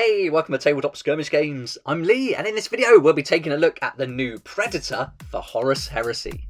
Hey, welcome to Tabletop Skirmish Games. I'm Lee, and in this video we'll be taking a look at the new Predator for Horus Heresy.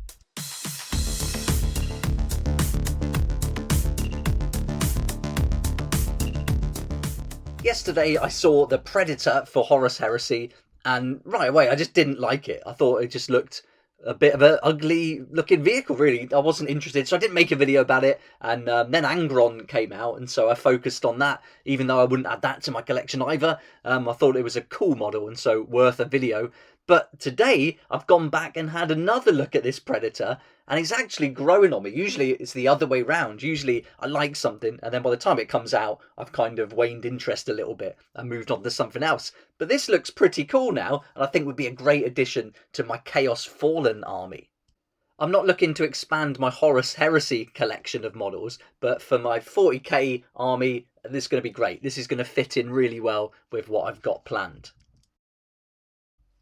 Yesterday I saw the Predator for Horus Heresy, and right away I just didn't like it. I thought it just looked a bit of an ugly looking vehicle, really. I wasn't interested, so I didn't make a video about it. And then Angron came out, and so I focused on that, even though I wouldn't add that to my collection either. I thought it was a cool model, and so worth a video. But today I've gone back and had another look at this Predator, and it's actually growing on me. Usually it's the other way round. Usually I like something, and then by the time it comes out, I've kind of waned interest a little bit and moved on to something else. But this looks pretty cool now, and I think would be a great addition to my Chaos Fallen army. I'm not looking to expand my Horus Heresy collection of models, but for my 40k army, this is going to be great. This is going to fit in really well with what I've got planned.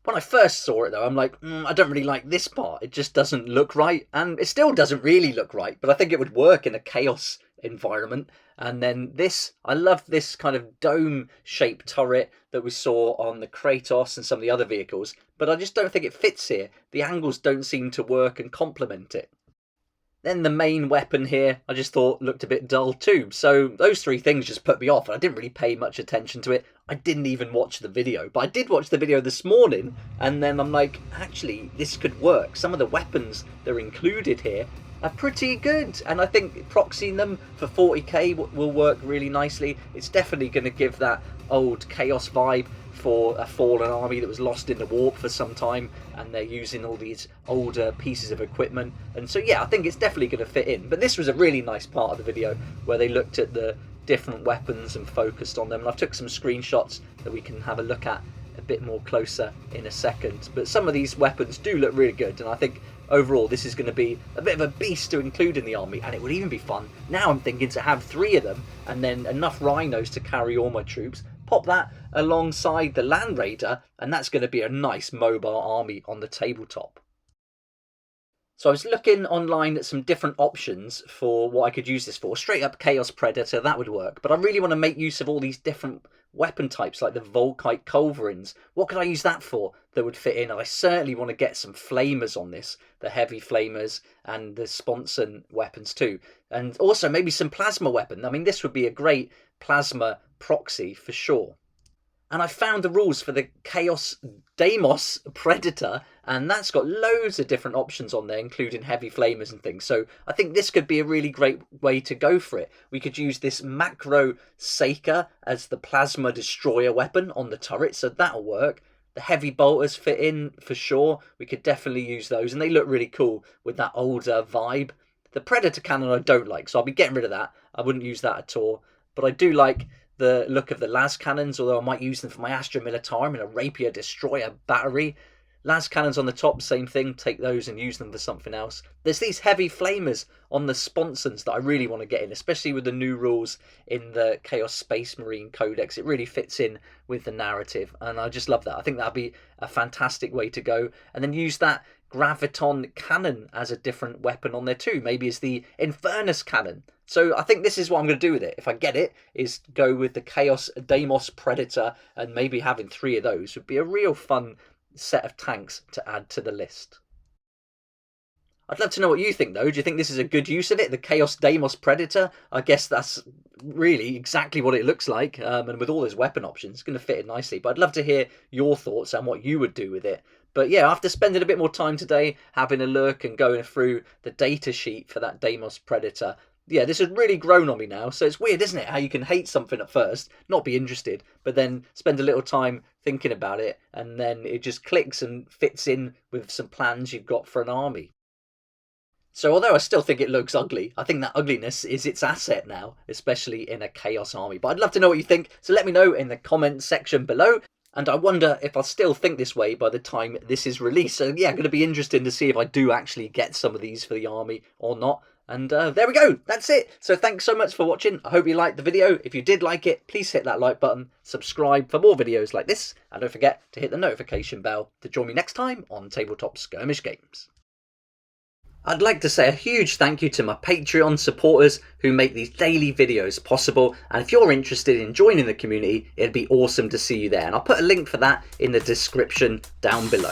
When I first saw it though, I'm like, I don't really like this part. It just doesn't look right, and it still doesn't really look right, but I think it would work in a chaos environment. And then this, I love this kind of dome-shaped turret that we saw on the Kratos and some of the other vehicles, but I just don't think it fits here. The angles don't seem to work and complement it. Then the main weapon here, I just thought looked a bit dull too. So those three things just put me off. I didn't really pay much attention to it. I didn't even watch the video. But I did watch the video this morning, and then I'm like, actually, this could work. Some of the weapons that are included here are pretty good. And I think proxying them for 40k will work really nicely. It's definitely going to give that old Chaos vibe for a fallen army that was lost in the warp for some time, and they're using all these older pieces of equipment. And so yeah, I think it's definitely going to fit in. But this was a really nice part of the video where they looked at the different weapons and focused on them, and I took some screenshots that we can have a look at a bit more closer in a second. But some of these weapons do look really good, and I think overall this is going to be a bit of a beast to include in the army, and it would even be fun. Now I'm thinking to have 3 of them, and then enough rhinos to carry all my troops. Pop that alongside the Land Raider, and that's going to be a nice mobile army on the tabletop. So I was looking online at some different options for what I could use this for. Straight up Chaos Predator, that would work. But I really want to make use of all these different weapon types, like the Volkite Culverins. What could I use that for that would fit in? And I certainly want to get some flamers on this, the heavy flamers and the sponson weapons too. And also maybe some plasma weapon. I mean, this would be a great plasma proxy for sure. And I found the rules for the Chaos Deimos Predator, and that's got loads of different options on there, including heavy flamers and things. So I think this could be a really great way to go for it. We could use this Macro Seeker as the plasma destroyer weapon on the turret, so that'll work. The heavy bolters fit in for sure. We could definitely use those, and they look really cool with that older vibe. The Predator cannon I don't like, so I'll be getting rid of that. I wouldn't use that at all. But I do like the look of the las cannons, although I might use them for my Astra Militarum in a Rapier Destroyer battery. Las cannons on the top, same thing, take those and use them for something else. There's these heavy flamers on the sponsons that I really want to get in, especially with the new rules in the Chaos Space Marine Codex. It really fits in with the narrative, and I just love that. I think that'd be a fantastic way to go. And then use that Graviton cannon as a different weapon on there too, maybe as the Infernus cannon. So I think this is what I'm going to do with it. If I get it, is go with the Chaos Deimos Predator, and maybe having 3 of those would be a real fun set of tanks to add to the list. I'd love to know what you think though. Do you think this is a good use of it? The Chaos Deimos Predator? I guess that's really exactly what it looks like, and with all those weapon options, it's going to fit in nicely. But I'd love to hear your thoughts on what you would do with it. But yeah, after spending a bit more time today, having a look and going through the data sheet for that Deimos Predator, yeah, this has really grown on me now. So it's weird, isn't it? How you can hate something at first, not be interested, but then spend a little time thinking about it, and then it just clicks and fits in with some plans you've got for an army. So although I still think it looks ugly, I think that ugliness is its asset now, especially in a Chaos army. But I'd love to know what you think, so let me know in the comment section below. And I wonder if I'll still think this way by the time this is released. So yeah, going to be interesting to see if I do actually get some of these for the army or not. And there we go, that's it. So thanks so much for watching. I hope you liked the video. If you did like it, please hit that like button, subscribe for more videos like this, and don't forget to hit the notification bell to join me next time on Tabletop Skirmish Games. I'd like to say a huge thank you to my Patreon supporters who make these daily videos possible, and if you're interested in joining the community, it'd be awesome to see you there, and I'll put a link for that in the description down below.